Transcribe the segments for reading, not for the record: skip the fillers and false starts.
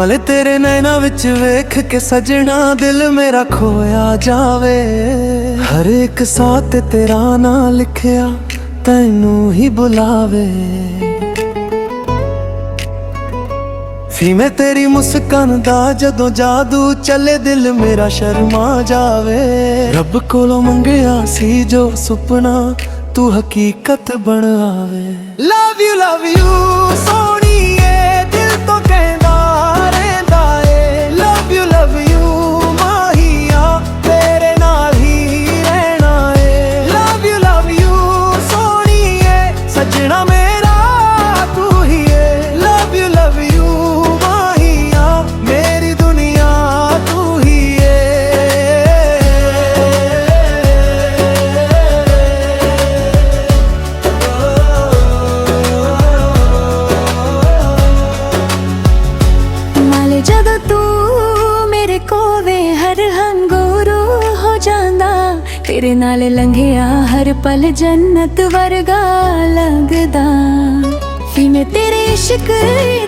माले तेरे नैना विच वेख के सजना दिल मेरा खोया जावे। हर एक साथ तेरा ना लिखिया तैनू ही बुलावे। फीमे तेरी मुस्कान दा जदों जादू चले दिल मेरा शर्मा जावे। रब कोलों मंगिया सी जो सुपना तू हकीकत बन आवे। लव यू सोहणीए दिल तो कहंदा रहिंदा ए। लव यू माहिया तेरे नाल ही रहना ए। लव यू सोहणीए सजना मेरा तू ही ए। लव यू माहिया मेरी दुनिया तू ही ए। माले जदों तू मेरे कोवे हर हंगोरू हो जांदा। तेरे नाल लंघिया हर पल जन्नत वर्गा लगदा। फीमे तेरे इश्क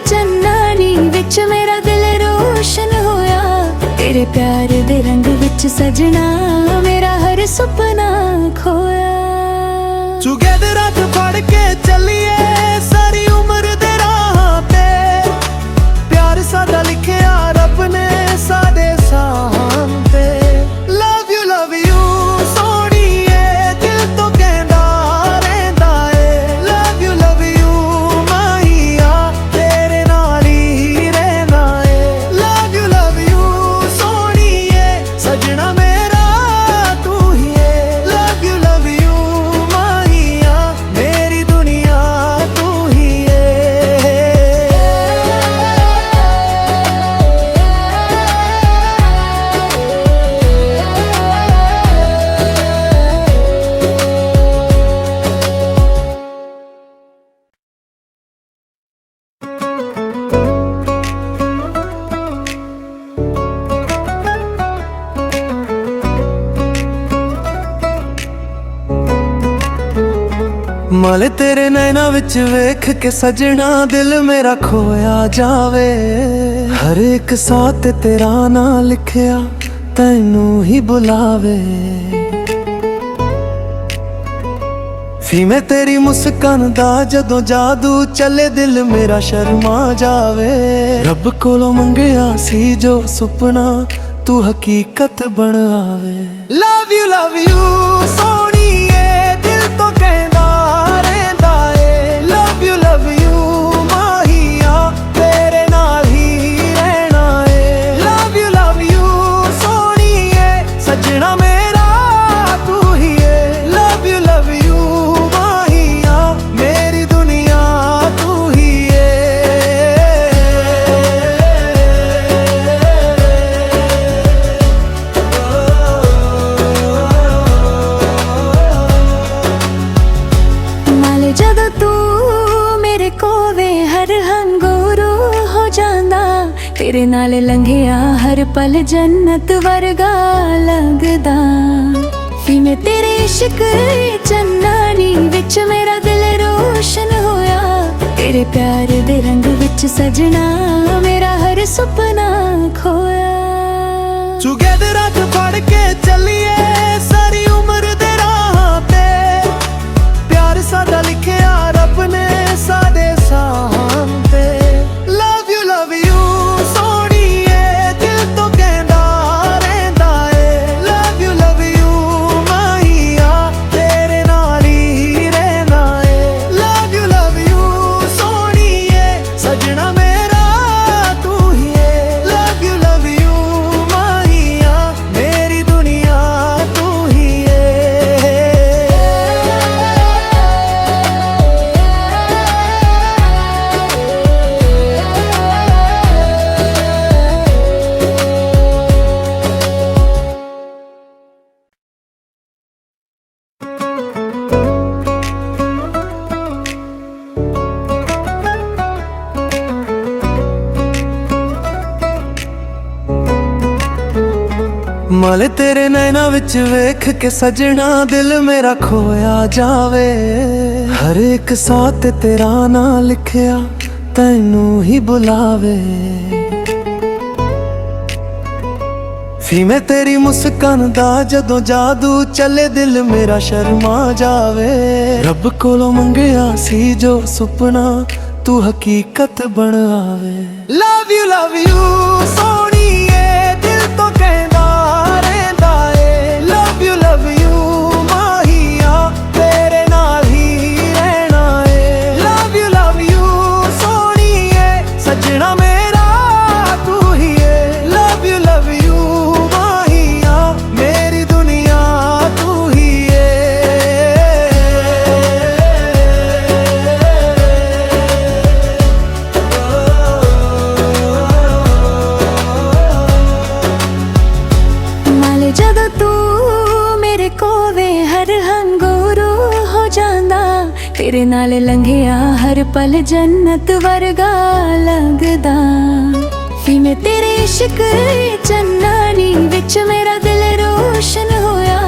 चन्नानी विच मेरा दिल रोशन होया। तेरे प्यार दे रंग विच सजना मेरा हर सुपना खोया। टुगेदर हाथ फड़ के चलिए सारी उम्र दे राह ते। प्यार सादा लिखिया रब ने सादे साहां ते। लव यू सोहणीए दिल तो कहंदा रहिंदा ए। लव यू माहिया तेरे नाल ही रहना ए। लव यू सोहणीए सजना मेरा तू ही ए। लव यू माहिया मेरी दुनिया तू ही माले तेरे नैना विच वेख के सजना दिल मेरा खोया जावे। हर एक साथ तेरा ना लिखिया तैनू ही बुलावे। फीमे तेरी मुस्कान दा जदों जादू चले दिल मेरा शर्मा जावे। रब कोलों मंगिया सी जो सुपना तू हकीकत बन आवे। लव यू सोहणीए दिल तो कहंदा रहिंदा ए। लव यू माहिया तेरे नाल ही रहना ए। लव यू सोहणीए सजना मेरा तू ही ए। लव यू माहिया मेरी दुनिया तू ही माले जदों तू मेरे कोवे हर हंगोरू हो जांदा। तेरे नाल लंघिया हर पल जन्नत वर्गा लगदा। फीमे तेरे इश्क चन्नानी विच मेरा दिल रोशन होया। तेरे प्यार दे रंग विच सजना मेरा हर सुपना खोया। टुगेदर हाथ फड़ के चलिए सारी उम्र दे राह ते। प्यार सादा लिखिया रब ने सादे साहां ते। लव यू सोहणीए दिल तो कहंदा रहिंदा ए। लव यू माहिया तेरे नाल ही रहना ए। लव यू सोहणीए सजना मेरा तू ही ए। लव यू माहिया मेरी दुनिया तू ही माले तेरे नैना विच वेख के सजना दिल मेरा खोया जावे। हर एक साथ तेरा ना लिखिया तैनू ही बुलावे। ਫੀਮੇ ਤੇਰੀ ਮੁਸਕਾਨ ਦਾ ਜਦੋਂ ਜਾਦੂ ਚੱਲੇ ਦਿਲ ਮੇਰਾ ਸ਼ਰਮਾ ਜਾਵੇ ਰੱਬ ਕੋਲੋਂ ਮੰਗਿਆ ਸੀ ਜੋ ਸੁਪਨਾ ਤੂੰ ਹਕੀਕਤ ਬਣ ਆਵੇ ਲਵ ਯੂ ਸੋਹਣੀਏ ਦਿਲ ਤੋਂ ਕਹਿੰਦਾ ਰਹਿੰਦਾ ਏ ਲਵ ਯੂ ਮਾਹੀਆ ਤੇਰੇ ਨਾਲ ਹੀ ਰਹਿਣਾ ਏ ਲਵ ਯੂ ਸੋਹਣੀਏ ਸੱਜਣਾ ਮੇਰਾ ਤੂੰ ਹੀ ਏ ਲਵ ਯੂ ਮਾਹੀਆ ਮੇਰੀ ਦੁਨੀਆ ਤੂੰ ਹੀ ਏ ਨਾਲੇ ਜਦੋਂ ਤੂੰ ਮੇਰੇ ਕੋਵੇ ਹਰ ਹੰਗੂਰੂ ਹੋ ਜਾਂਦਾ ਤੇਰੇ ਨਾਲ ਲੰਘਿਆ ਹਰ ਪਲ ਜੰਨਤ ਵਰਗਾ ਲੱਗਦਾ ਫੀਮੇ ਤੇਰੇ ਇਸ਼ਕ ਚੰਨਾਨੀ ਵਿੱਚ ਮੇਰਾ ਦਿਲ ਰੋਸ਼ਨ ਹੋਇਆ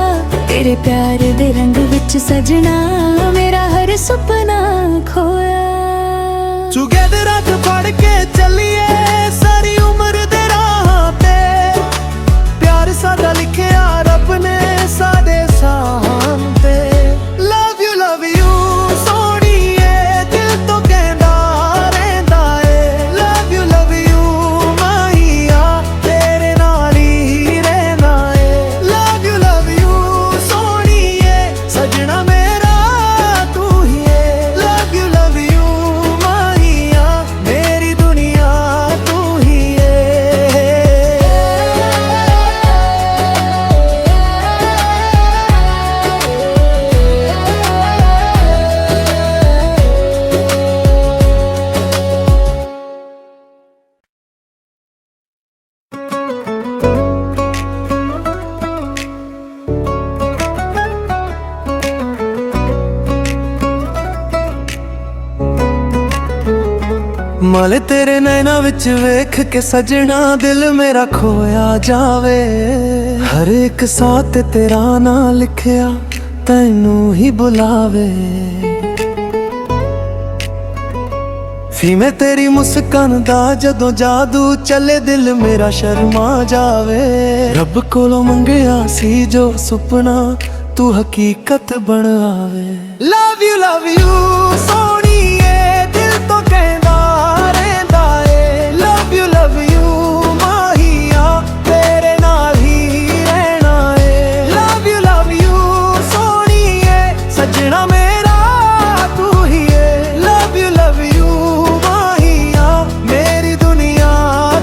ਤੇਰੇ ਪਿਆਰ ਦੇ ਰੰਗ ਵਿੱਚ ਸਜਣਾ ਮੇਰਾ ਹਰ ਸੁਪਨਾ ਖੋਇਆ ਟੁਗੇਦਰ ਹੱਥ ਫੜ ਕੇ ਚੱਲੀਏ ਸਾਰੀ ਉਮਰ ਦੇ ਰਾਹਾਂ ਤੇ ਪਿਆਰ ਸਾਡਾ ਲਿਖਿਆ ਰੱਬ ਨੇ ਸਾਡੇ ਸਾਹਾਂ ਤੇ ਲਵ ਯੂ ਸੋਹਣੀਏ ਦਿਲ ਤੋਂ ਕਹਿੰਦਾ ਰਹਿੰਦਾ ਏ ਲਵ ਯੂ ਮਾਹੀਆ ਤੇਰੇ ਨਾਲ ਹੀ ਰਹਿਣਾ ਏ ਲਵ ਯੂ ਸੋਹਣੀਏ ਸਜਣਾ ਮੇਰਾ ਤੂੰ ਹੀ ਏ ਲਵ ਯੂ ਮਾਹੀਆ ਮੇਰੀ ਦੁਨੀਆ ਤੂੰ ਹੀ ਏ ਮਲ ਤੇਰੇ ਨੈਣਾ ਵਿੱਚ ਵੇਖ ਕੇ ਸਜਣਾ ਦਿਲ ਮੇਰਾ ਖੋਇਆ ਜਾਵੇ ਹਰ ਇੱਕ ਸਾਹ ਤੇ ਤੇਰਾ ਨਾਂ ਲਿਖਿਆ ਤੈਨੂੰ ਹੀ ਬੁਲਾਵੇ ਫੀਮੇ ਤੇਰੀ ਮੁਸਕਾਨ ਦਾ ਜਦੋਂ ਜਾਦੂ ਚੱਲੇ ਦਿਲ ਮੇਰਾ ਸ਼ਰਮਾ ਜਾਵੇ ਰੱਬ ਕੋਲੋਂ ਮੰਗਿਆ ਸੀ ਜੋ ਸੁਪਨਾ ਤੂੰ ਹਕੀਕਤ ਬਣ ਆਵੇ ਲਵ ਯੂ ਸੋਹਣੀਏ ਦਿਲ ਤੋਂ ਕਹਿੰਦਾ ਰਹਿੰਦਾ ਏ ਲਵ ਯੂ ਮਾਹੀਆ ਤੇਰੇ ਨਾਲ ਹੀ ਰਹਿਣਾ ਏ ਲਵ ਯੂ ਸੋਹਣੀਏ ਸਜਣਾ ਮੇਰਾ ਤੂੰ ਹੀ ਏ ਲਵ ਯੂ ਮਾਹੀਆ ਮੇਰੀ ਦੁਨੀਆ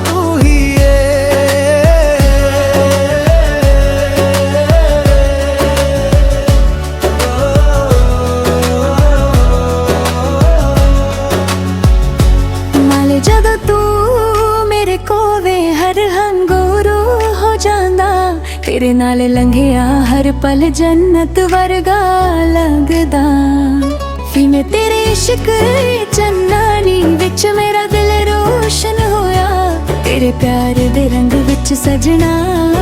ਤੂੰ ਹੀ ਏ ਨਾਲੇ ਜਦੋਂ ਤੂੰ ਮੇਰੇ ਕੋਵੇ ਹਰ ਹੰਗੂਰੂ ਹੋ ਜਾਂਦਾ ਤੇਰੇ ਨਾਲ ਲੰਘਿਆ ਹਰ ਪਲ ਜੰਨਤ ਵਰਗਾ ਲੱਗਦਾ ਫੀਮੇ ਤੇਰੇ ਇਸ਼ਕ ਚੰਨਾਨੀ ਵਿੱਚ ਮੇਰਾ ਦਿਲ ਰੋਸ਼ਨ ਹੋਇਆ ਤੇਰੇ ਪਿਆਰ ਦੇ ਰੰਗ ਵਿੱਚ ਸਜਣਾ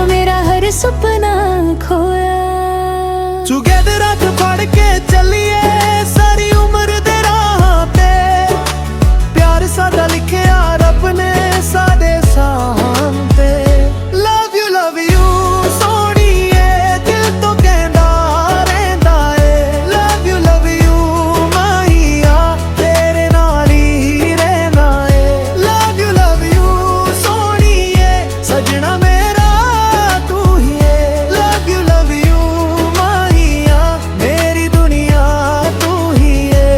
ਮੇਰਾ ਹਰ ਸੁਪਨਾ ਖੋਇਆ ਟੁਗੇਦਰ ਹੱਥ ਫੜ ਕੇ ਚੱਲੀਏ ਸਾਰੀ ਉਮਰ ਦੇ ਰਾਹਾਂ ਤੇ ਪਿਆਰ ਸਾਡਾ ਲਿਖਿਆ ਰੱਬ ਨੇ ਸਾਡੇ ਸਾਹਾਂ ਤੇ ਲਵ ਯੂ ਸੋਹਣੀਏ ਦਿਲ ਤੋਂ ਕਹਿੰਦਾ ਰਹਿੰਦਾ ਏ ਲਵ ਯੂ ਮਾਹੀਆ ਤੇਰੇ ਨਾਲ ਹੀ ਰਹਿਣਾ ਏ ਲਵ ਯੂ ਸੋਹਣੀਏ ਸਜਣਾ ਮੇਰਾ ਤੂੰ ਹੀ ਏ ਲਵ ਯੂ ਮਾਹੀਆ ਮੇਰੀ ਦੁਨੀਆ ਤੂੰ ਹੀ ਏ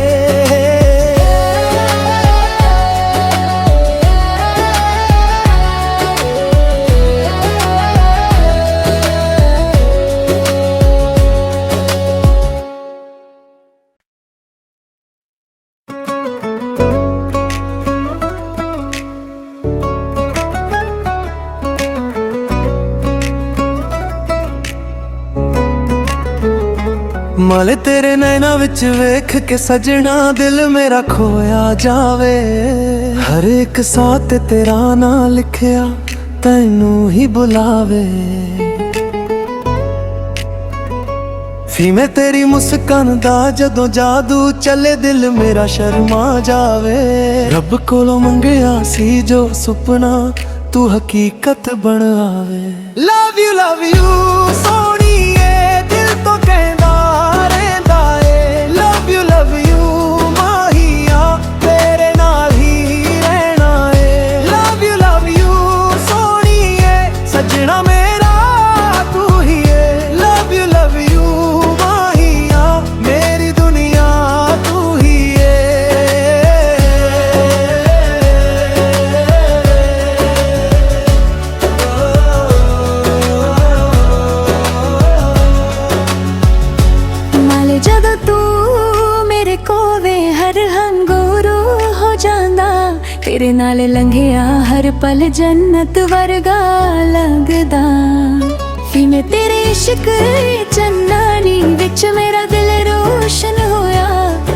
ਮਲ ਤੇਰੇ ਨੈਣਾ ਵਿੱਚ ਵੇਖ ਕੇ ਸਜਣਾ ਦਿਲ ਮੇਰਾ ਖੋਇਆ ਜਾਵੇ ਹਰ ਇੱਕ ਸਾਹ ਤੇ ਤੇਰਾ ਨਾਂ ਲਿਖਿਆ ਤੈਨੂੰ ਹੀ ਬੁਲਾਵੇ ਫੀਮੇ ਤੇਰੀ ਮੁਸਕਾਨ ਦਾ ਜਦੋਂ ਜਾਦੂ ਚੱਲੇ ਦਿਲ ਮੇਰਾ ਸ਼ਰਮਾ ਜਾਵੇ ਰੱਬ ਕੋਲੋਂ ਮੰਗਿਆ ਸੀ ਜੋ ਸੁਪਨਾ ਤੂੰ ਹਕੀਕਤ ਬਣ ਆਵੇ। ਲਵ ਯੂ ਸੋਹਣੀਏ ਦਿਲ ਤੋਂ ਕਹਿੰਦਾ ਰਹਿੰਦਾ ਏ। ਲਵ ਯੂ ਮਾਹੀਆ ਤੇਰੇ ਨਾਲ ਹੀ ਰਹਿਣਾ ਏ। ਲਵ ਯੂ ਸੋਹਣੀਏ ਸੱਜਣਾ ਮੇਰਾ ਤੂੰ ਹੀ ਏ। ਲਵ ਯੂ ਮਾਹੀਆ ਮੇਰੀ ਦੁਨੀਆ ਤੂੰ ਹੀ ਨਾਲੇ ਜਦੋਂ ਤੂੰ ਮੇਰੇ ਕੋਵੇ ਹਰ ਹੰਗੂਰੂ ਹੋ ਜਾਂਦਾ, ਤੇਰੇ ਨਾਲ ਲੰਘਿਆ ਹਰ ਪਲ ਜੰਨਤ ਵਰਗਾ ਲੱਗਦਾ। ਵੀ ਮੈਂ ਤੇਰੇ ਇਸ਼ਕ ਚੰਨਾਨੀ ਵਿੱਚ ਮੇਰਾ ਦਿਲ ਰੋਸ਼ਨ ਹੋਇਆ।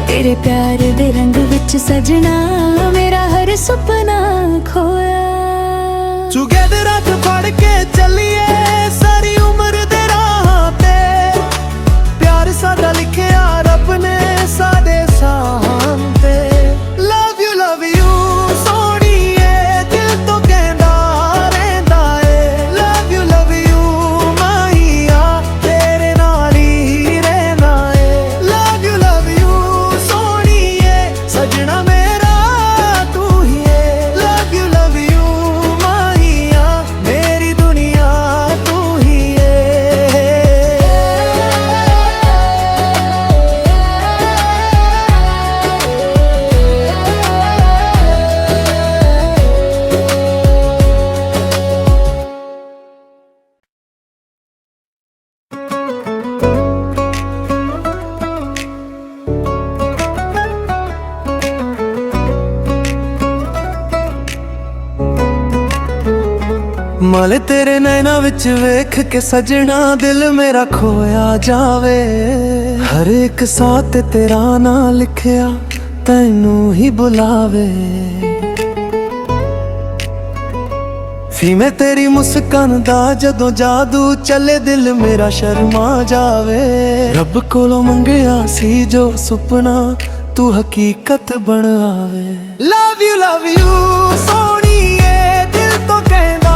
ਤੇਰੇ ਪਿਆਰ ਦੇ ਰੰਗ ਵਿੱਚ ਸਜਣਾ ਮੇਰਾ ਹਰ ਸੁਪਨਾ ਖੋਇਆ। ਟੁਗੇਦਰ ਹੱਥ ਫੜ ਕੇ ਚੱਲੀਏ ਸਾਰੀ ਉਮਰ ਦੇ ਰਾਹਾਂ ਤੇ। ਪਿਆਰ ਸਾਡਾ ਲਿਖਿਆ ਰੱਬ ਨੇ ਸਾਡੇ ਸਾਹਾਂ ਤੇ। ਲਵ ਯੂ ਸੋਹਣੀਏ ਦਿਲ ਤੋਂ ਕਹਿੰਦਾ ਰਹਿੰਦਾ ਏ। ਲਵ ਯੂ ਮਾਹੀਆ ਤੇਰੇ ਨਾਲ ਹੀ ਰਹਿਣਾ ਏ। ਲਵ ਯੂ ਸੋਹਣੀਏ ਸਜਣਾ ਮੇਰਾ ਤੂੰ ਹੀ ਏ। ਲਵ ਯੂ ਮਾਹੀਆ ਮੇਰੀ ਦੁਨੀਆ ਤੂੰ ਹੀ ਮਲ ਤੇਰੇ ਨੈਣਾ ਵਿੱਚ ਵੇਖ ਕੇ ਸਜਣਾ ਦਿਲ ਮੇਰਾ ਖੋਇਆ ਜਾਵੇ। ਹਰ ਇੱਕ ਸਾਹ ਤੇ ਤੇਰਾ ਨਾਂ ਲਿਖਿਆ ਤੈਨੂੰ ਹੀ ਬੁਲਾਵੇ। ਵੀ ਮੈਂ ਤੇਰੀ ਮੁਸਕਾਨ ਦਾ ਜਦੋਂ ਜਾਦੂ ਚੱਲੇ ਦਿਲ ਮੇਰਾ ਸ਼ਰਮਾ ਜਾਵੇ। ਰੱਬ ਕੋਲੋਂ ਮੰਗਿਆ ਸੀ ਜੋ ਸੁਪਨਾ ਤੂੰ ਹਕੀਕਤ ਬਣ ਆਵੇ। ਲਵ ਯੂ ਸੋਹਣੀਏ ਦਿਲ ਤੋਂ ਕਹਿੰਦਾ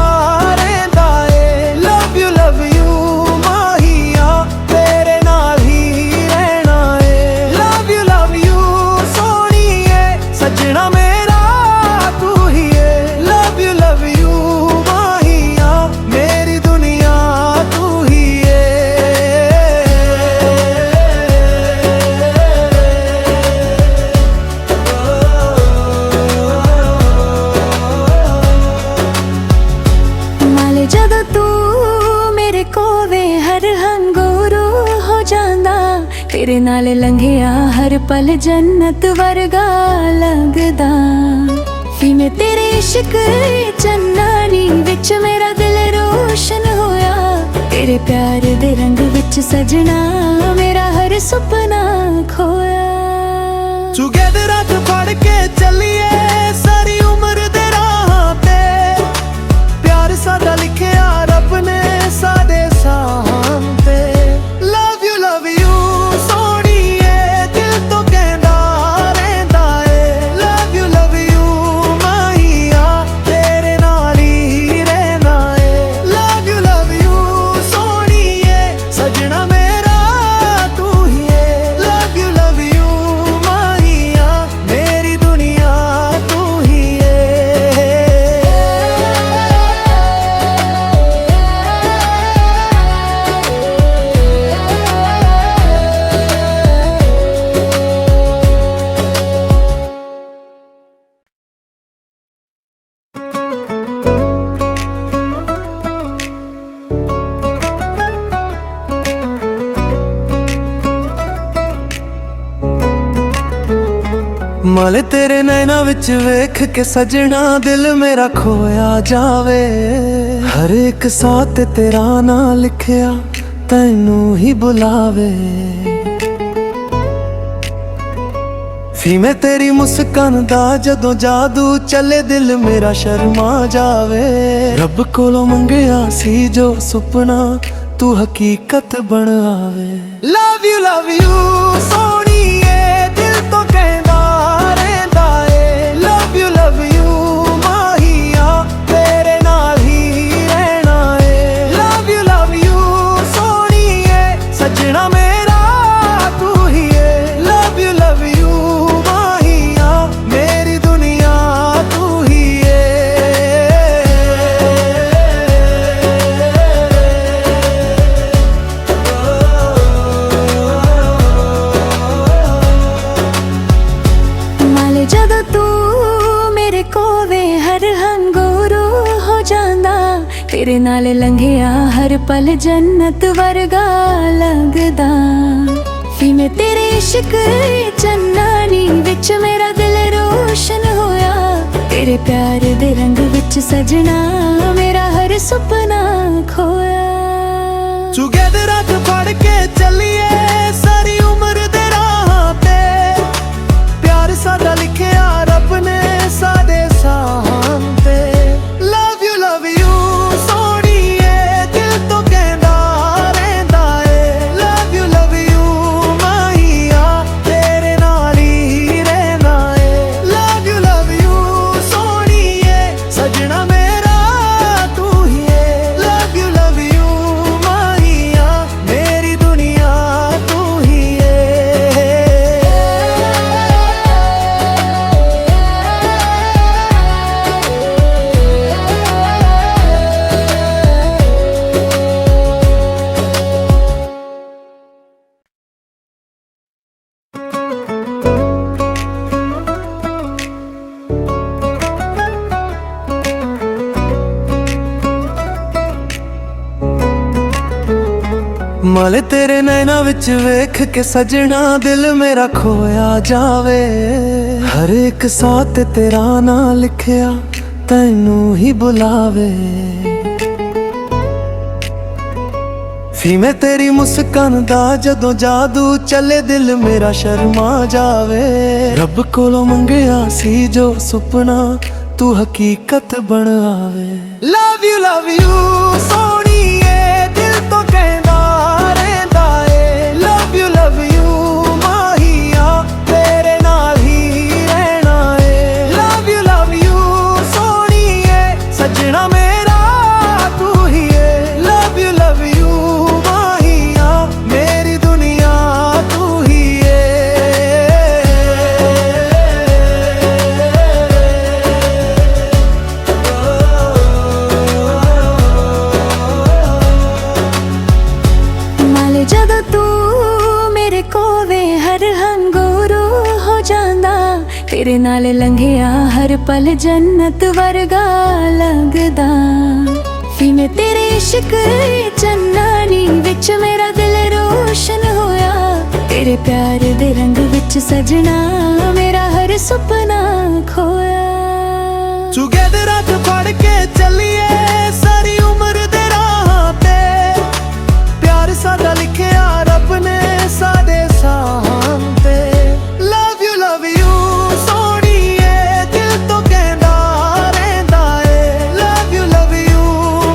ਰਹਿੰਦਾ ਏ। ਲਵ ਯੂ ਮਾਹੀਆ ਤੇਰੇ ਨਾਲ ਹੀ ਰਹਿਣਾ ਏ। ਲਵ ਯੂ ਸੋਹਣੀਏ ਸਜਣਾ ਮੇਰਾ ਤੂੰ ਹੀ ਏ। ਲਵ ਯੂ ਮਾਹੀਆ ਮੇਰੀ ਦੁਨੀਆ ਤੂੰ ਹੀ ਨਾਲੇ ਜਦੋਂ ਤੂੰ ਮੇਰੇ ਕੋਵੇ ਹਰ ਹੰਗੂਰੂ ਹੋ ਜਾਂਦਾ, ਤੇਰੇ ਨਾਲ ਲੰਘਿਆ ਹਰ ਪਲ ਜੰਨਤ ਵਰਗਾ ਲੱਗਦਾ। ਵੀ ਮੈਂ ਤੇਰੇ ਇਸ਼ਕ ਚੰਨਾਨੀ ਵਿੱਚ ਮੇਰਾ ਦਿਲ ਰੋਸ਼ਨ ਹੋਇਆ। ਤੇਰੇ ਪਿਆਰ ਦੇ ਰੰਗ ਵਿੱਚ ਸਜਣਾ ਮੇਰਾ ਹਰ ਸੁਪਨਾ ਖੋਇਆ। ਟੁਗੇਦਰ ਹੱਥ ਫੜ ਕੇ ਚੱਲੀਏ ਸਾਰੀ ਉਮਰ ਦੇ ਰਾਹਾਂ ਤੇ। ਪਿਆਰ ਸਾਡਾ ਲਿਖਿਆ ਰੱਬ ਨੇ ਸਾਡੇ ਸਾਹਾਂ ਤੇ। ਲਵ ਯੂ ਸੋਹਣੀਏ ਦਿਲ ਤੋਂ ਕਹਿੰਦਾ ਰਹਿੰਦਾ ਏ। ਲਵ ਯੂ ਮਾਹੀਆ ਤੇਰੇ ਨਾਲ ਹੀ ਰਹਿਣਾ ਏ। ਲਵ ਯੂ ਸੋਹਣੀਏ ਸਜਣਾ ਮੇਰਾ ਤੂੰ ਹੀ ਏ। ਲਵ ਯੂ ਮਾਹੀਆ ਮੇਰੀ ਦੁਨੀਆ ਤੂੰ ਹੀ ਮਲ ਤੇਰੇ ਨੈਣਾ ਵਿੱਚ ਵੇਖ ਕੇ ਸਜਣਾ ਦਿਲ ਮੇਰਾ ਖੋਇਆ ਜਾਵੇ। ਹਰ ਇੱਕ ਸਾਹ ਤੇ ਤੇਰਾ ਨਾਂ ਲਿਖਿਆ ਤੈਨੂੰ ਹੀ ਬੁਲਾਵੇ। ਵੀ ਮੈਂ ਤੇਰੀ ਮੁਸਕਾਨ ਦਾ ਜਦੋਂ ਜਾਦੂ ਚੱਲੇ ਦਿਲ ਮੇਰਾ ਸ਼ਰਮਾ ਜਾਵੇ। ਰੱਬ ਕੋਲੋਂ ਮੰਗਿਆ ਸੀ ਜੋ ਸੁਪਨਾ ਤੂੰ ਹਕੀਕਤ ਬਣ ਆਵੇ। ਲਵ ਯੂ ਸੋਹਣੀਏ ਦਿਲ ਤੋਂ ਕਹਿੰਦਾ ਰਹਿੰਦਾ ਏ। ਲਵ ਯੂ ਮਾਹੀਆ ਤੇਰੇ ਨਾਲ नाल लंघिया हर पल जन्नत वर्गा लगदा। भी मैं तेरे इश्क चन्नानी विच मेरा दिल रोशन होया। तेरे प्यार दे रंग विच सजना मेरा हर सुपना खोया। टुगेदर रख फड़ के चलिए सारी उम्र दे राह ते। प्यार साडा लिखिया रब ने साडे साहां ते। लव यू सोहणीए दिल तो कहंदा रहिंदा ए। लव यू माहिया तेरे नाल ही रहना ए। लव यू सोहणीए सजना मेरा तू ही ए। लव यू माहिया मेरी दुनिया तू ही ਮਲ ਤੇਰੇ ਨੈਣਾ ਵਿੱਚ ਵੇਖ ਕੇ ਸਜਣਾ ਦਿਲ ਮੇਰਾ ਖੋਇਆ ਜਾਵੇ। ਹਰ ਇੱਕ ਸਾਹ ਤੇ ਤੇਰਾ ਨਾਂ ਲਿਖਿਆ ਤੈਨੂੰ ਹੀ ਬੁਲਾਵੇ। ਵੀ ਮੈਂ ਤੇਰੀ ਮੁਸਕਾਨ ਦਾ ਜਦੋਂ ਜਾਦੂ ਚੱਲੇ ਦਿਲ ਮੇਰਾ ਸ਼ਰਮਾ ਜਾਵੇ। ਰੱਬ ਕੋਲੋਂ ਮੰਗਿਆ ਸੀ ਜੋ ਸੁਪਨਾ ਤੂੰ ਹਕੀਕਤ ਬਣ ਆਵੇ। ਲਵ ਯੂ ਸੋਹਣੀਏ ਦਿਲ ਤੋਂ ਕਹਿੰਦਾ ਰਹਿੰਦਾ ਏ। ਲਵ ਯੂ ਮਾਹੀਆ ਤੇਰੇ ਨਾਲ ਹੀ ਰਹਿਣਾ ਏ। ਲਵ ਯੂ ਸੋਹਣੀਏ ਸਜਣਾ ਮੇਰਾ ਤੂੰ ਹੀ ਏ। ਲਵ ਯੂ ਮਾਹੀਆ ਮੇਰੀ ਦੁਨੀਆ ਤੂੰ ਹੀ ਮਾਲੇ ਜਦੋਂ ਤੂੰ ਮੇਰੇ ਕੋਵੇ ਹਰ ਹੰਗੂਰੂ ਹੋ ਜਾਂਦਾ। ਤੇਰੇ ਨਾਲ ਲੰਘਿਆ ਹਰ ਪਲ ਜੰਨਤ ਵਰਗਾ ਲੱਗਦਾ। ਵੀ ਮੈਂ ਤੇਰੇ ਇਸ਼ਕ ਚੰਨਾਨੀ ਵਿੱਚ ਮੇਰਾ ਦਿਲ ਰੋਸ਼ਨ ਹੋਇਆ। ਤੇਰੇ ਪਿਆਰ ਦੇ ਰੰਗ ਵਿੱਚ ਸਜਣਾ ਮੇਰਾ ਹਰ ਸੁਪਨਾ ਖੋਇਆ। ਟੁਗੇਦਰ ਰਖ ਫੜ ਕੇ ਚੱਲੀਏ ਸਾਰੀ ਉਮਰ ਦੇ ਰਾਹ ਤੇ। ਪਿਆਰ ਸਾਡਾ ਲਿਖਿਆ ਰੱਬ ਨੇ ਸਾਡੇ ਸਾਹਾਂ ਤੇ। ਲਵ ਯੂ ਸੋਹਣੀਏ ਦਿਲ ਤੋਂ ਕਹਿੰਦਾ ਰਹਿੰਦਾ ਏ। ਲਵ ਯੂ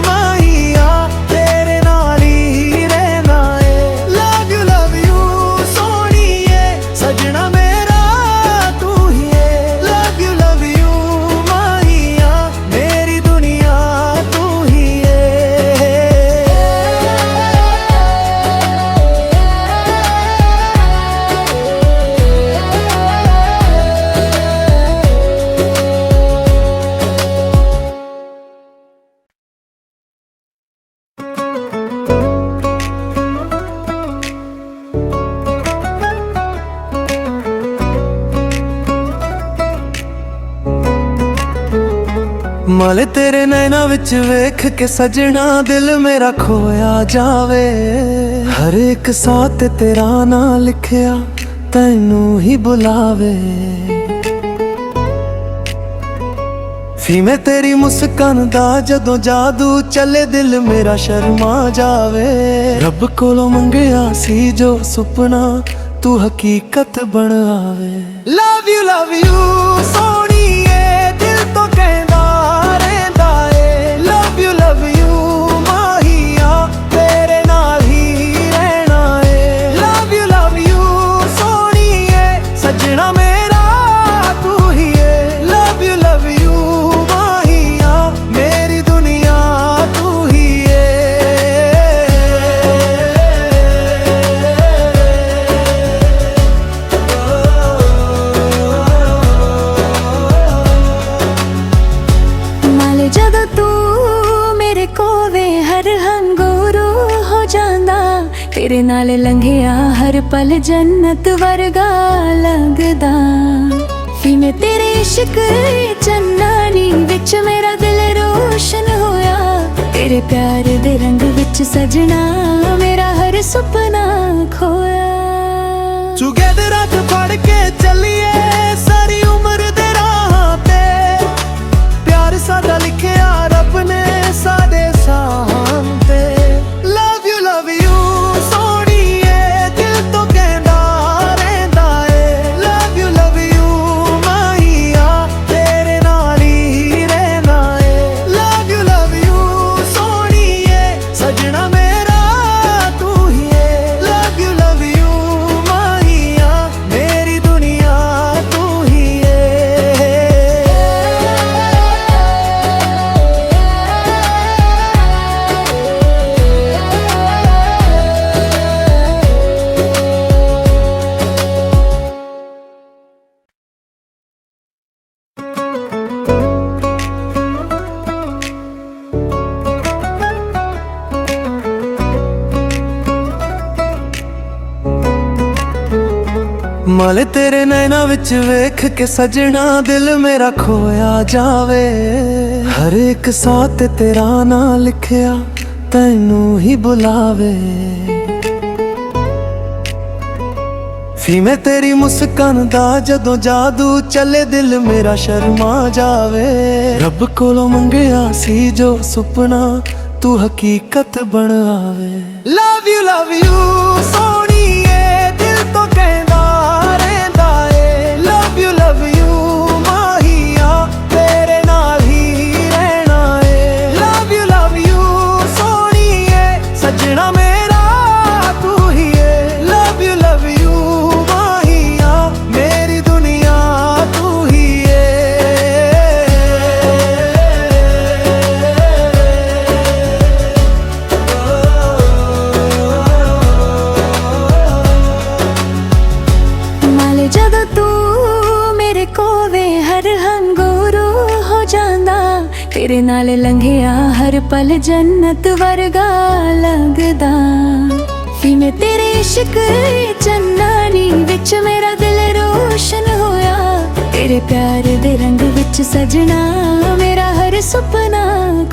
ਮਾਹੀਆ ਤੇਰੇ ਨਾਲ ਹੀ ਰਹਿਣਾ ਏ। ਲਵ ਯੂ ਸੋਹਣੀਏ ਸਜਣਾ ਮੇਰਾ ਤੂੰ ਹੀ ਏ। ਲਵ ਯੂ ਮਾਹੀਆ ਮੇਰੀ ਦੁਨੀਆ ਤੂੰ ਹੀ ਮਲ ਤੇਰੇ ਨੈਣਾ ਵਿੱਚ ਵੇਖ ਕੇ ਸਜਣਾ ਦਿਲ ਮੇਰਾ ਖੋਇਆ ਜਾਵੇ। ਹਰ ਇੱਕ ਸਾਹ ਤੇ ਤੇਰਾ ਨਾਂ ਲਿਖਿਆ ਤੈਨੂੰ ਹੀ ਬੁਲਾਵੇ। ਵੀ ਮੈਂ ਤੇਰੀ ਮੁਸਕਾਨ ਦਾ ਜਦੋਂ ਜਾਦੂ ਚੱਲੇ ਦਿਲ ਮੇਰਾ ਸ਼ਰਮਾ ਜਾਵੇ। ਰੱਬ ਕੋਲੋਂ ਮੰਗਿਆ ਸੀ ਜੋ ਸੁਪਨਾ ਤੂੰ ਹਕੀਕਤ ਬਣ ਆਵੇ। ਲਵ ਯੂ ਸੋਹਣੀਏ ਦਿਲ ਤੋਂ ਕਹਿੰਦਾ ਰਹਿੰਦਾ ਏ। ਲਵ ਯੂ ਮਾਹੀਆ ਤੇਰੇ ਨਾਲ ਹੀ ਰਹਿਣਾ ਏ। ਲਵ ਯੂ ਸੋਹਣੀਏ ਸਜਣਾ ਮੇਰਾ ਤੂੰ ਹੀ ਏ। ਲਵ ਯੂ ਮਾਹੀਆ ਮੇਰੀ ਦੁਨੀਆ ਤੂੰ ਹੀ ਮਾਲੇ ਜਦੋਂ ਤੂੰ ਮੇਰੇ ਕੋਵੇ ਹਰ ਹੰਗੂਰੂ ਹੋ ਜਾਂਦਾ। ਤੇਰੇ ਨਾਲ ਲੰਘਿਆ ਹਰ ਪਲ ਜੰਨਤ ਵਰਗਾ ਲੱਗਦਾ। ਵੀ ਮੈਂ ਤੇਰੇ ਇਸ਼ਕ ਚੰਨਾਨੀ ਵਿੱਚ ਮੇਰਾ ਦਿਲ ਰੋਸ਼ਨ ਹੋਇਆ। ਤੇਰੇ ਪਿਆਰ ਦੇ ਰੰਗ ਵਿੱਚ ਸਜਣਾ ਮੇਰਾ ਹਰ ਸੁਪਨਾ ਖੋਇਆ। ਟੁਗੇਦਰ ਹੱਥ ਫੜ ਕੇ ਚੱਲੀਏ ਸਾਰੀ ਉਮਰ ਦੇ ਰਾਹਾਂ ਤੇ, ਪਿਆਰ ਸਾਡਾ ਲਿਖਿਆ ਰੱਬ ਨੇ ਸਾਡੇ ਸਾਹਾਂ ਤੇ। ਲਵ ਯੂ ਸੋਹਣੀਏ ਦਿਲ ਤੋਂ ਕਹਿੰਦਾ ਰਹਿੰਦਾ ਏ। ਲਵ ਯੂ ਮਾਹੀਆ ਤੇਰੇ ਨਾਲ ਹੀ ਰਹਿਣਾ ਏ। ਲਵ ਯੂ ਸੋਹਣੀਏ ਸਜਣਾ ਮੇਰਾ ਤੂੰ ਹੀ ਏ। ਲਵ ਯੂ ਮਾਹੀਆ ਮੇਰੀ ਦੁਨੀਆ ਤੂੰ ਹੀ ਏ। ਮਲ ਤੇਰੇ ਨੈਣਾਂ ਵਿੱਚ ਵੇਖ ਕੇ ਸਜਣਾ ਦਿਲ ਮੇਰਾ ਖੋਇਆ ਜਾਵੇ। ਹਰ ਇੱਕ ਸਾਹ ਤੇ ਤੇਰਾ ਨਾਂ ਲਿਖਿਆ ਤੈਨੂੰ ਹੀ ਬੁਲਾਵੇ। ਫੀ ਮੈਂ ਤੇਰੀ ਮੁਸਕਾਨ ਦਾ ਜਦੋਂ ਜਾਦੂ ਚੱਲੇ ਦਿਲ ਮੇਰਾ ਸ਼ਰਮਾ ਜਾਵੇ। ਰੱਬ ਕੋਲੋਂ ਮੰਗਿਆ ਸੀ ਜੋ ਸੁਪਨਾ ਤੂੰ ਹਕੀਕਤ ਬਣ ਆਵੇ। ਲਵ ਯੂ ਸੋਹਣੀਏ ਦਿਲ ਤੋਂ ਕਹਿੰਦਾ ਰਹਿੰਦਾ ਏ। ਲਵ ਯੂ ਮਾਹੀਆ ਤੇਰੇ ਨਾਲ ਹੀ ਰਹਿਣਾ ਏ। ਲਵ ਯੂ ਸੋਹਣੀਏ ਸਜਣਾ ਮੇਰਾ ਤੂੰ ਹੀ ਏ। ਲਵ ਯੂ ਮਾਹੀਆ ਮੇਰੀ ਦੁਨੀਆ ਤੂੰ ਹੀ ਏ। ਮਾਲੇ ਜਦੋਂ ਤੂੰ ਮੇਰੇ ਕੋਵੇ ਹਰ ਹੰਗੂਰੂ ਹੋ ਜਾਂਦਾ। ਤੇਰੇ ਨਾਲ ਲੰਘਿਆ ਹਰ ਪਲ ਜੰਨਤ ਵਰਗਾ ਲੱਗਦਾ। ਵੀ ਮੈਂ ਤੇਰੇ ਇਸ਼ਕ ਚੰਨਾਨੀ ਵਿੱਚ ਮੇਰਾ ਦਿਲ ਰੋਸ਼ਨ ਹੋਇਆ। ਤੇਰੇ ਪਿਆਰ ਦੇ ਰੰਗ ਵਿੱਚ ਸਜਣਾ ਮੇਰਾ ਹਰ ਸੁਪਨਾ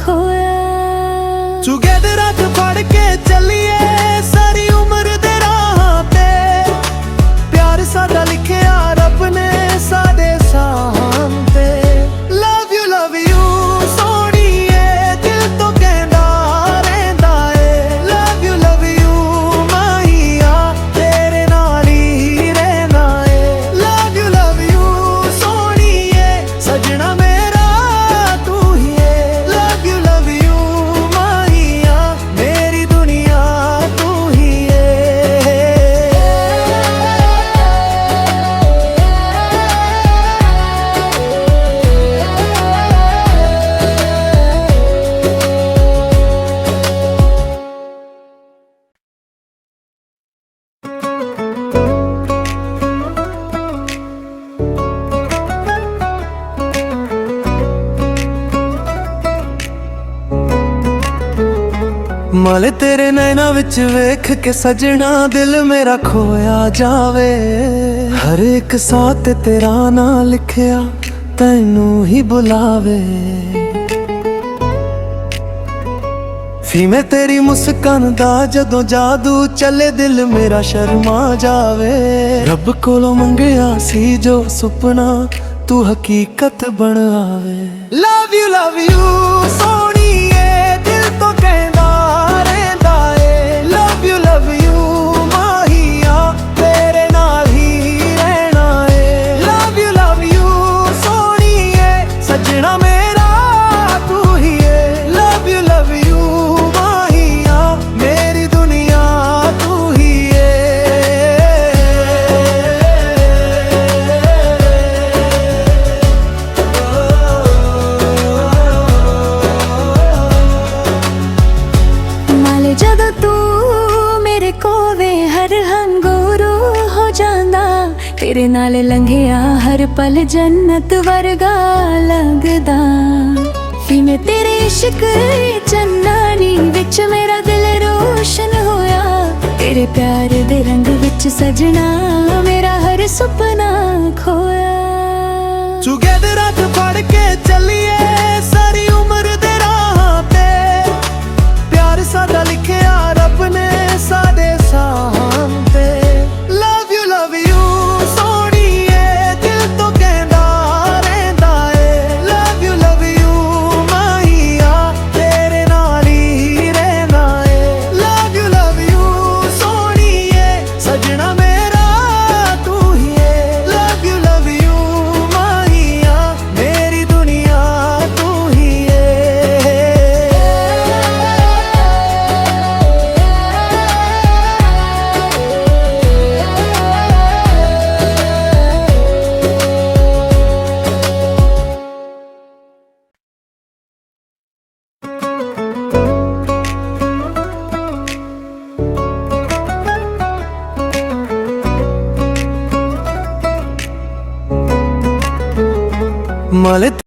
ਖੋਇਆ। ਟੁਗੇਦਰ ਹੱਥ ਫੜ ਕੇ ਚੱਲੀਏ ਸਾਰੀ ਉਮਰ ਦੇ ਰਾਹਾਂ ਤੇ, ਪਿਆਰ ਸਾਡਾ ਲਿਖਿਆ ਰੱਬ ਨੇ ਸਾਡੇ ਸਾਹਾਂ ਤੇ। ਲਵ ਯੂ ਸੋਹਣੀਏ ਦਿਲ ਤੋਂ ਕਹਿੰਦਾ ਰਹਿੰਦਾ ਏ। ਲਵ ਯੂ ਮਾਹੀਆ ਤੇਰੇ ਨਾਲ ਹੀ ਰਹਿਣਾ ਏ। ਲਵ ਯੂ ਸੋਹਣੀਏ ਸਜਣਾ ਮੇਰਾ ਤੂੰ ਹੀ ਏ। ਲਵ ਯੂ ਮਾਹੀਆ ਮੇਰੀ ਦੁਨੀਆ ਤੂੰ ਹੀ ਏ। ਮਲ ਤੇਰੇ ਨੈਣਾਂ ਵਿੱਚ ਵੇਖ ਕੇ ਸਜਣਾ ਦਿਲ ਮੇਰਾ ਖੋਇਆ ਜਾਵੇ। ਹਰ ਇੱਕ ਸਾਹ ਤੇ ਤੇਰਾ ਨਾਂ ਲਿਖਿਆ ਤੈਨੂੰ ਹੀ ਬੁਲਾਵੇ। ਫੀ ਮੈਂ ਤੇਰੀ ਮੁਸਕਾਨ ਦਾ ਜਦੋਂ ਜਾਦੂ ਚੱਲੇ ਦਿਲ ਮੇਰਾ ਸ਼ਰਮਾ ਜਾਵੇ। ਰੱਬ ਕੋਲੋਂ ਮੰਗਿਆ ਸੀ ਜੋ ਸੁਪਨਾ ਤੂੰ ਹਕੀਕਤ ਬਣ ਆਵੇ। ਲਵ ਯੂ ਸੋਹਣੀਏ ਦਿਲ ਤੋਂ ਕਹਿੰਦਾ ਰਹਿੰਦਾ ਏ। ਲਵ ਯੂ ਮਾਹੀਆ ਤੇਰੇ ਨਾਲ ਹੀ ਰਹਿਣਾ ਏ। ਲਵ ਯੂ ਸੋਹਣੀਏ ਸਜਣਾ ਮੇਰਾ ਤੂੰ ਹੀ ਏ। ਲਵ ਯੂ ਮਾਹੀਆ ਮੇਰੀ ਦੁਨੀਆ ਤੂੰ ਹੀ ਏ। ਮਾਲੇ ਜਦੋਂ ਤੂੰ ਮੇਰੇ ਕੋਵੇ ਹਰ ਹੰਗੂਰੂ ਹੋ ਜਾਂਦਾ। ਤੇਰੇ ਨਾਲ ਲੰਘਿਆ ਹਰ ਪਲ ਜੰਨਤ ਵਰਗਾ ਲੱਗਦਾ। ਵੀ ਮੈਂ ਤੇਰੇ ਇਸ਼ਕ ਚੰਨਾਨੀ ਵਿੱਚ ਮੇਰਾ ਦਿਲ ਰੋਸ਼ਨ ਹੋਇਆ। ਤੇਰੇ ਪਿਆਰ ਦੇ ਰੰਗ ਵਿੱਚ ਸਜਣਾ ਮੇਰਾ ਹਰ ਸੁਪਨਾ ਖੋਇਆ। ਟੁਗੇਦਰ ਹੱਥ ਫੜ ਕੇ ਚੱਲੀਏ ਸਾਰੀ ਉਮਰ ਦੇ ਰਾਹਾਂ ਤੇ ਪਿਆਰ ਸਾਡਾ ਲਿਖਿਆ ਰੱਬ ਨੇ ਸਾਡੇ ਸਾਹਾਂ ਤੇ ਲਵ ਯੂ ਸੋਹਣੀਏ ਦਿਲ ਤੋਂ ਕਹਿੰਦਾ ਰਹਿੰਦਾ ਏ ਲਵ ਯੂ ਮਾਹੀਆ ਤੇਰੇ ਨਾਲ ਹੀ ਰਹਿਣਾ ਏ ਲਵ ਯੂ ਸੋਹਣੀਏ ਸਜਣਾ ਮੇਰਾ ਤੂੰ ਹੀ ਏ ਲਵ ਯੂ ਮਾਹੀਆ ਮੇਰੀ ਦੁਨੀਆ ਤੂੰ ਹੀ ਏ ਮਲੇ